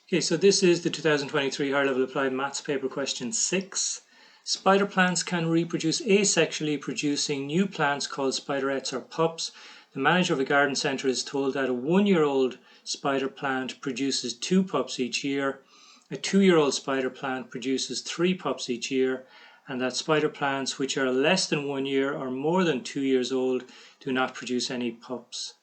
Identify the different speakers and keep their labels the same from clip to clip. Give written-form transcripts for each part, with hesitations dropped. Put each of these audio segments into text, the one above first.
Speaker 1: Okay, so this is the 2023 Higher Level Applied Maths paper question 6. Spider plants can reproduce asexually, producing new plants called spiderets or pups. The manager of a garden centre is told that a 1-year-old spider plant produces 2 pups each year, a 2-year-old spider plant produces 3 pups each year, and that spider plants which are less than 1 year or more than 2 years old do not produce any pups.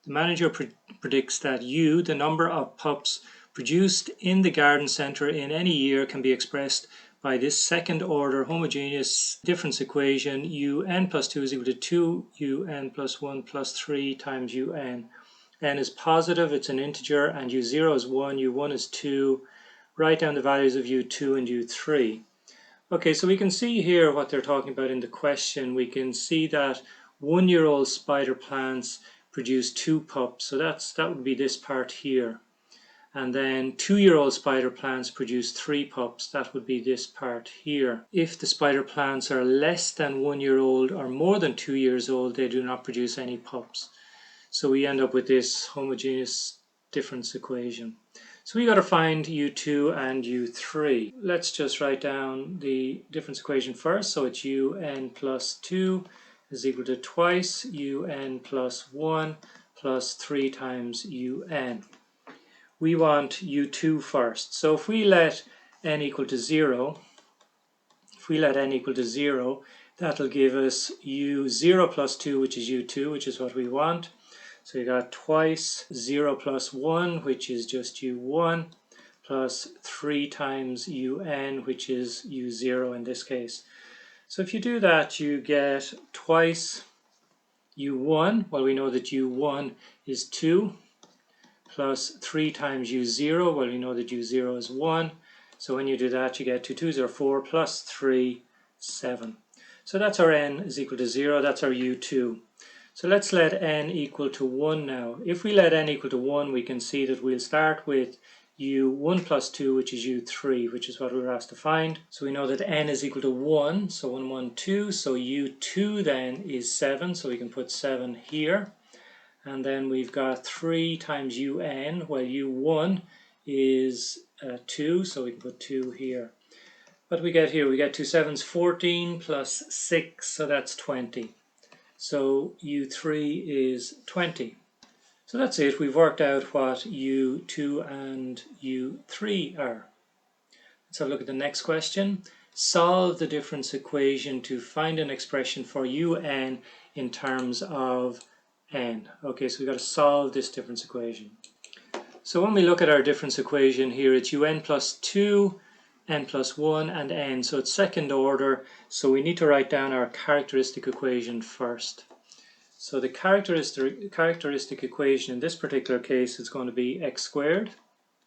Speaker 1: The manager predicts that U, the number of pups produced in the garden centre in any year, can be expressed by this second order homogeneous difference equation: un plus 2 is equal to 2un plus 1 plus 3 times un. N is positive, it's an integer, and u0 is 1, u1 is 2. Write down the values of u2 and u3. Okay, so we can see here what they're talking about in the question. We can see that 1-year-old spider plants produce 2 pups, so that would be this part here. And then 2-year-old spider plants produce 3 pups, that would be this part here. If the spider plants are less than 1 year old or more than 2 years old, they do not produce any pups. So we end up with this homogeneous difference equation. So we got to find u2 and u3. Let's just write down the difference equation first. So it's un plus 2 is equal to twice un plus 1 plus 3 times un. We want u2 first. So if we let n equal to 0, that'll give us u0 plus 2, which is u2, which is what we want. So you got twice 0 plus 1, which is just u1, plus 3 times un, which is u0 in this case. So if you do that, you get twice u1. Well, we know that u1 is 2, plus 3 times u0. Well, we know that u0 is 1. So when you do that, you get 2 2s are 4, plus 3, 7. So that's our n is equal to 0. That's our u2. So let's let n equal to 1 now. If we let n equal to 1, we can see that we'll start with u1 plus 2, which is u3, which is what we were asked to find. So we know that n is equal to 1, so 1, 1, 2. So u2 then is 7, so we can put 7 here. And then we've got 3 times un, well u1 is 2, so we can put 2 here. What do we get here? We get 2 7s, 14 plus 6, so that's 20. So u3 is 20. So that's it. We've worked out what u2 and u3 are. Let's have a look at the next question. Solve the difference equation to find an expression for un in terms of n. Okay, so we've got to solve this difference equation. So when we look at our difference equation here, it's un plus 2, n plus 1, and n. So it's second order, so we need to write down our characteristic equation first. So the characteristic equation in this particular case is going to be x squared,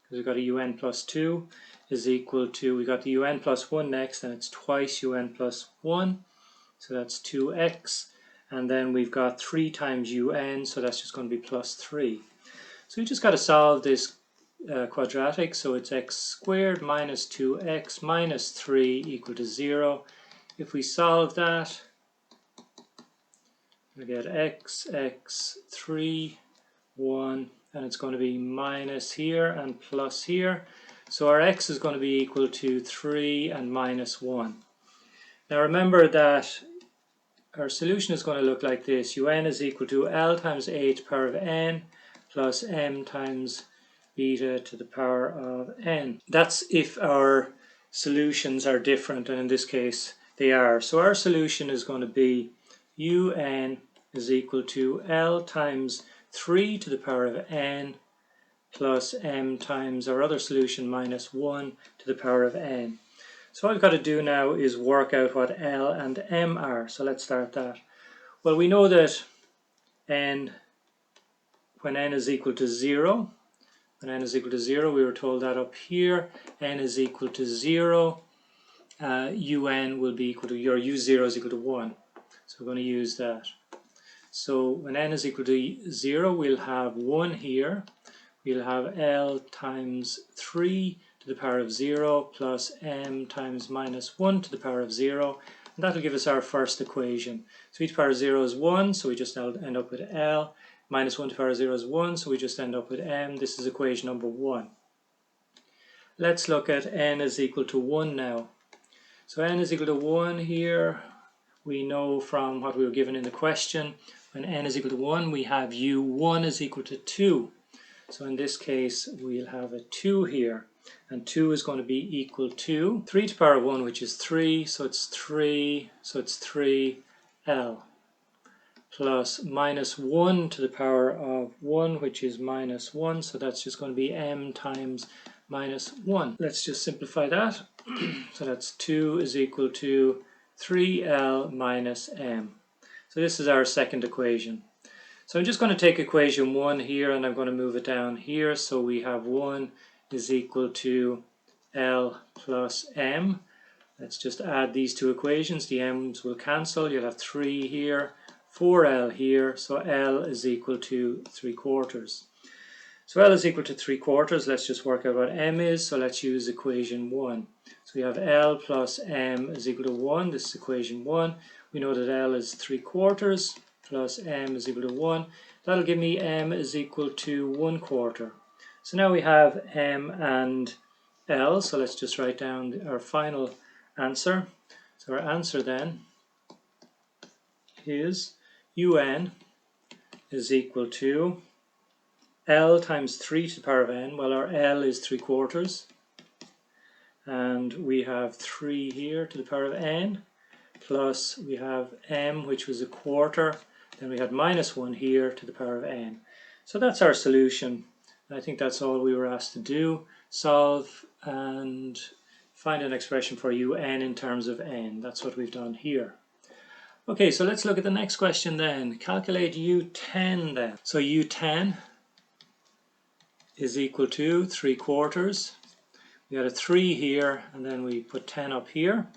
Speaker 1: because we've got a un plus 2 is equal to, we got the un plus 1 next, and it's twice un plus 1, so that's 2x, and then we've got 3 times un, so that's just going to be plus 3. So we just got to solve this quadratic, so it's x squared minus 2x minus 3 equal to 0. If we solve that, we get x, 3, 1, and it's going to be minus here and plus here. So our x is going to be equal to 3 and minus 1. Now remember that our solution is going to look like this. Un is equal to L times a to the power of n plus m times beta to the power of n. That's if our solutions are different, and in this case they are. So our solution is going to be un is equal to L times 3 to the power of n plus m times our other solution minus 1 to the power of n. So all I've got to do now is work out what L and m are. So let's start that. Well, we know that n, when n is equal to 0, we were told that up here, n is equal to 0, un will be equal to, your u0 is equal to 1. So we're going to use that. So when n is equal to 0, we'll have 1 here. We'll have L times 3 to the power of 0 plus m times minus 1 to the power of 0. And that will give us our first equation. So e to the power of 0 is 1, so we just end up with L. Minus 1 to the power of 0 is 1, so we just end up with m. This is equation number 1. Let's look at n is equal to 1 now. So n is equal to 1 here. We know from what we were given in the question, when n is equal to 1, we have u1 is equal to 2. So in this case, we'll have a 2 here. And 2 is going to be equal to 3 to the power of 1, which is 3. So it's 3L. Plus minus 1 to the power of 1, which is minus 1. So that's just going to be m times minus 1. Let's just simplify that. So that's 2 is equal to 3L minus m. So this is our second equation. So I'm just going to take equation 1 here and I'm going to move it down here. So we have 1 is equal to L plus m. Let's just add these two equations. The m's will cancel. You'll have 3 here, 4L here. So L is equal to 3/4. So L is equal to 3/4. Let's just work out what m is. So let's use equation 1. So we have L plus m is equal to 1. This is equation 1. We know that L is 3/4 plus m is equal to 1. That'll give me m is equal to 1/4. So now we have m and L. So let's just write down our final answer. So our answer then is un is equal to L times 3 to the power of n. Well, our L is 3/4. And we have 3 here to the power of n. Plus we have m, which was 1/4. Then we had minus 1 here to the power of n. So that's our solution. I think that's all we were asked to do. Solve and find an expression for un in terms of n. That's what we've done here. Okay, so let's look at the next question then. Calculate u10 then. So u10 is equal to 3/4. We had a 3 here, and then we put 10 up here.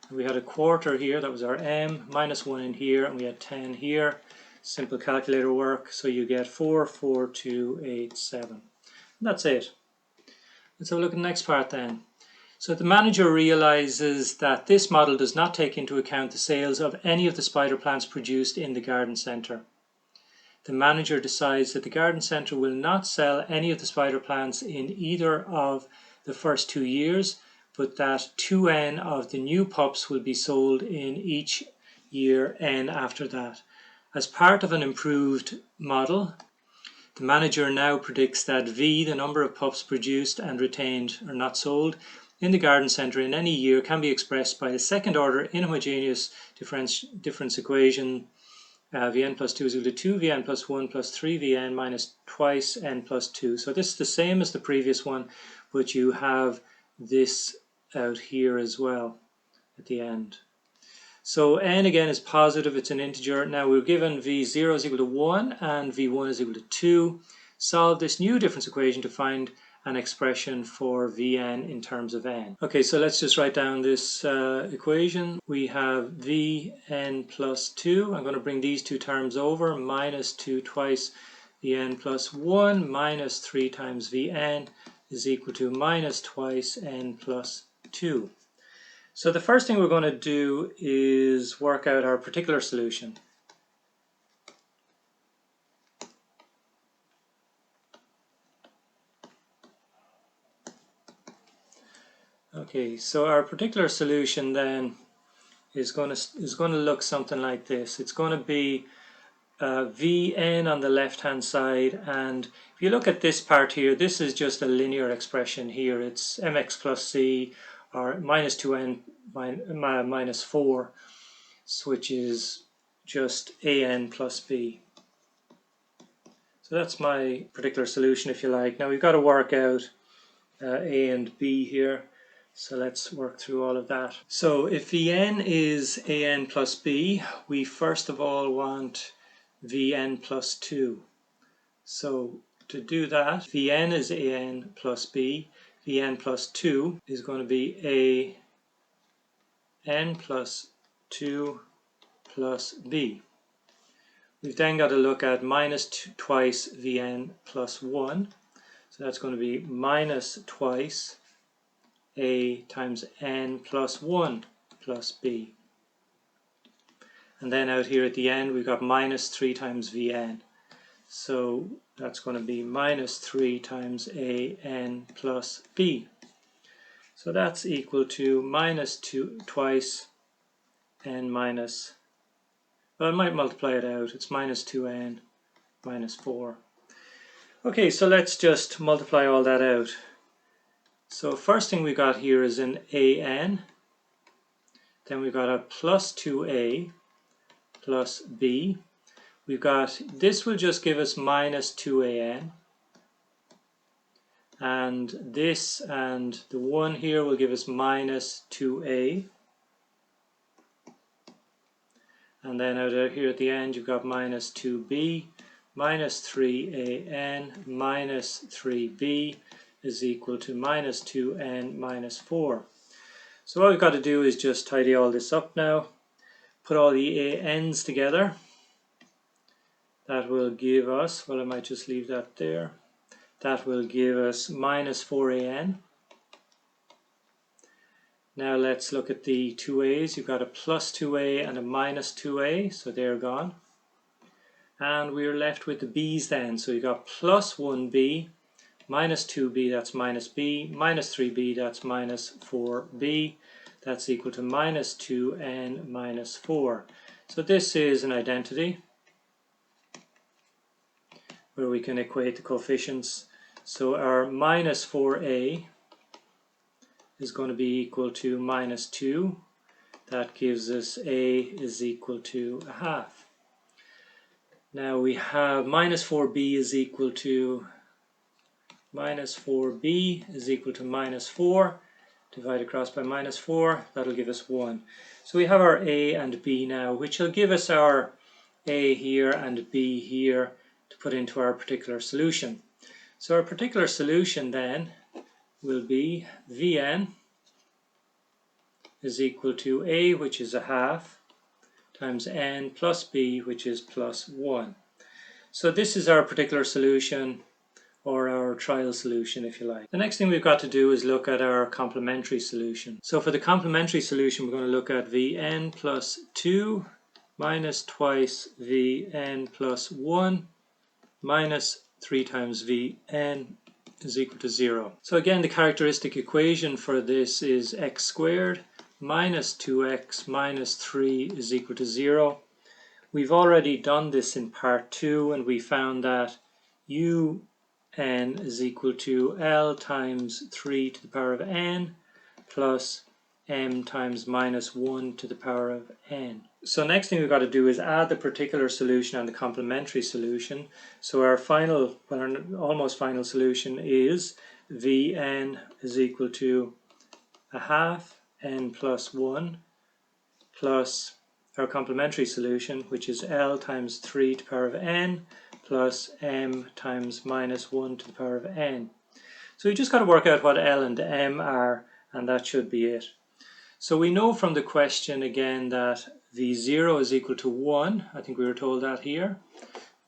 Speaker 1: And we had a 1/4 here, that was our m, minus 1 in here, and we had 10 here. Simple calculator work, so you get 44287. And that's it. Let's have a look at the next part then. So the manager realizes that this model does not take into account the sales of any of the spider plants produced in the garden center. The manager decides that the garden center will not sell any of the spider plants in either of the first 2 years, but that 2n of the new pups will be sold in each year n after that. As part of an improved model, the manager now predicts that V, the number of pups produced and retained or not sold in the garden center in any year, can be expressed by the second order inhomogeneous difference equation Vn plus 2 is equal to 2 Vn plus 1 plus 3 Vn minus twice n plus 2. So this is the same as the previous one, but you have this out here as well at the end. So n again is positive, it's an integer. Now we're given v0 is equal to 1 and v1 is equal to 2. Solve this new difference equation to find an expression for Vn in terms of n. Okay, so let's just write down this equation. We have Vn plus 2. I'm going to bring these two terms over. Minus 2 twice Vn plus 1 minus 3 times Vn is equal to minus twice n plus 2. So the first thing we're going to do is work out our particular solution. Okay, so our particular solution then is going to look something like this. It's going to be Vn on the left hand side, and if you look at this part here, this is just a linear expression here. It's mx plus c, or minus 2n minus 4, which is just an plus b. So that's my particular solution, if you like. Now we've got to work out a and b here. So let's work through all of that. So if Vn is an plus b, we first of all want Vn plus 2. So to do that, Vn is an plus b. Vn plus 2 is going to be an plus 2 plus b. We've then got to look at minus twice Vn plus 1. So that's going to be minus twice a times n plus 1 plus b. And then out here at the end we've got minus 3 times Vn. So that's going to be minus 3 times an plus b. So that's equal to minus 2 twice n minus, well, I might multiply it out. It's minus 2n minus 4. Okay, so let's just multiply all that out. So first thing we got here is an an, then we've got a plus 2a plus b. We've got, this will just give us minus 2an, and this and the 1 here will give us minus 2a, and then out here at the end you've got minus 2b, minus 3an minus 3b is equal to minus 2n minus 4. So what we've got to do is just tidy all this up now, put all the an's together. That will give us, well, I might just leave that there. That will give us minus 4an. Now let's look at the 2a's. You've got a plus 2a and a minus 2a, so they're gone. And we're left with the b's then. So you've got plus 1b, minus 2b, that's minus b, minus 3b, that's minus 4b. That's equal to minus 2n minus 4. So this is an identity where we can equate the coefficients. So our minus 4a is going to be equal to minus 2. That gives us a is equal to a half. Now we have minus 4b is equal to minus 4b is equal to minus 4. Divide across by minus 4, that'll give us 1. So we have our a and b now, which will give us our a here and b here to put into our particular solution. So our particular solution then will be Vn is equal to a, which is a half, times n plus b, which is plus 1. So this is our particular solution, or our trial solution if you like. The next thing we've got to do is look at our complementary solution. So for the complementary solution we're going to look at Vn plus 2 minus twice Vn plus 1 minus 3 times Vn is equal to 0. So again, the characteristic equation for this is x squared minus 2x minus 3 is equal to 0. We've already done this in part 2 and we found that un is equal to L times 3 to the power of n plus m times minus 1 to the power of n. So next thing we've got to do is add the particular solution and the complementary solution. So our final, well, our almost final solution is Vn is equal to a half n plus 1 plus our complementary solution, which is L times 3 to the power of n plus m times minus 1 to the power of n. So we just got to work out what L and m are, and that should be it. So we know from the question again that V0 is equal to 1. I think we were told that here.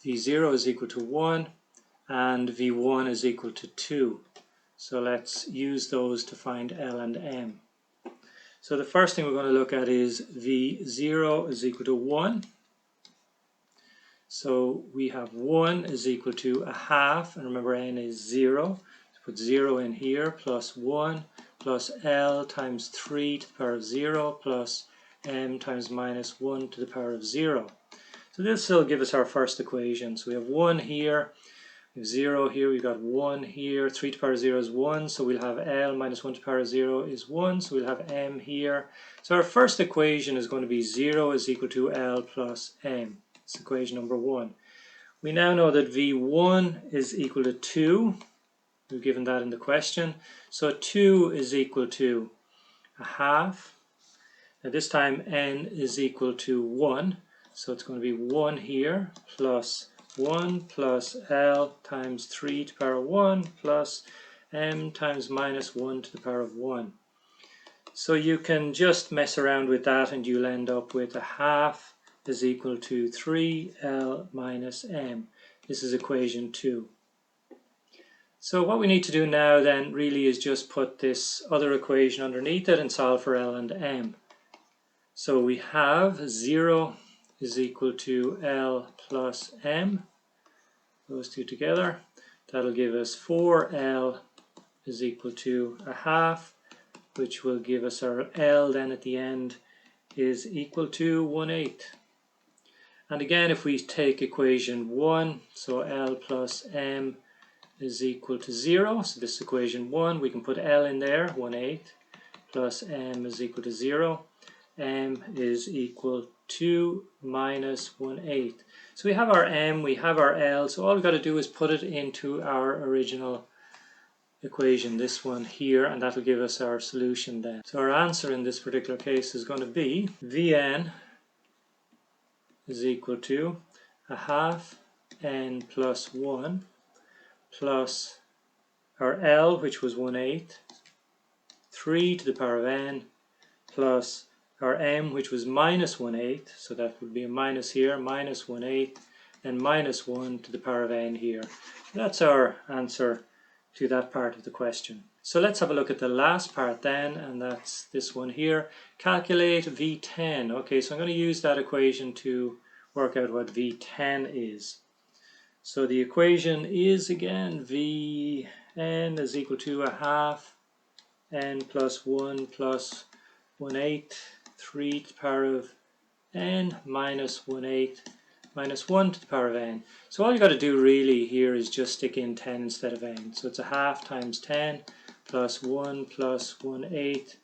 Speaker 1: V0 is equal to 1 and V1 is equal to 2. So let's use those to find L and m. So the first thing we're going to look at is V0 is equal to 1. So we have 1 is equal to a half, and remember n is 0. So put 0 in here, plus 1 plus L times 3 to the power of 0 plus m times minus 1 to the power of 0. So this will give us our first equation. So we have 1 here, we have 0 here, we've got 1 here, 3 to the power of 0 is 1, so we'll have L minus 1 to the power of 0 is 1, so we'll have m here. So our first equation is going to be 0 is equal to L plus m. It's equation number 1. We now know that V1 is equal to 2. We've given that in the question. So 2 is equal to a half. Now this time n is equal to 1. So it's going to be 1 here plus 1 plus L times 3 to the power of 1 plus m times minus 1 to the power of 1. So you can just mess around with that and you'll end up with a half is equal to 3L minus m. This is equation 2. So what we need to do now then really is just put this other equation underneath it and solve for L and m. So we have 0 is equal to L plus m. Those two together. That'll give us 4L is equal to a half which will give us our L then at the end, is equal to 1/8. And again, if we take equation 1, so L plus M is equal to 0. So this is equation 1. We can put L in there, 1/8, plus M is equal to 0. M is equal to minus 1/8. So we have our M, we have our L, so all we've got to do is put it into our original equation, this one here, and that will give us our solution then. So our answer in this particular case is going to be Vn is equal to 1/2 n plus 1 plus our L, which was 1/8, 3 to the power of n, plus our M, which was minus 1/8, so that would be a minus here, minus 1/8, and minus 1 to the power of n here. That's our answer to that part of the question. So let's have a look at the last part then, and that's this one here. Calculate V10. Okay, so I'm going to use that equation to work out what V10 is. So the equation is again Vn is equal to 1/2 n plus 1 plus 1/8, 3 to the power of n minus 1/8 minus 1 to the power of n. So all you got to do really here is just stick in 10 instead of n. So it's 1/2 times 10 plus 1 plus 1/8,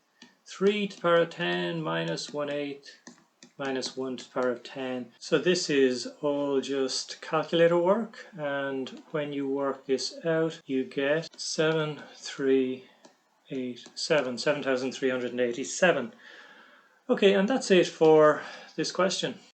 Speaker 1: 3 to the power of 10 minus 1/8 minus 1 to the power of 10. So this is all just calculator work, and when you work this out you get 7,387. Okay, and that's it for this question.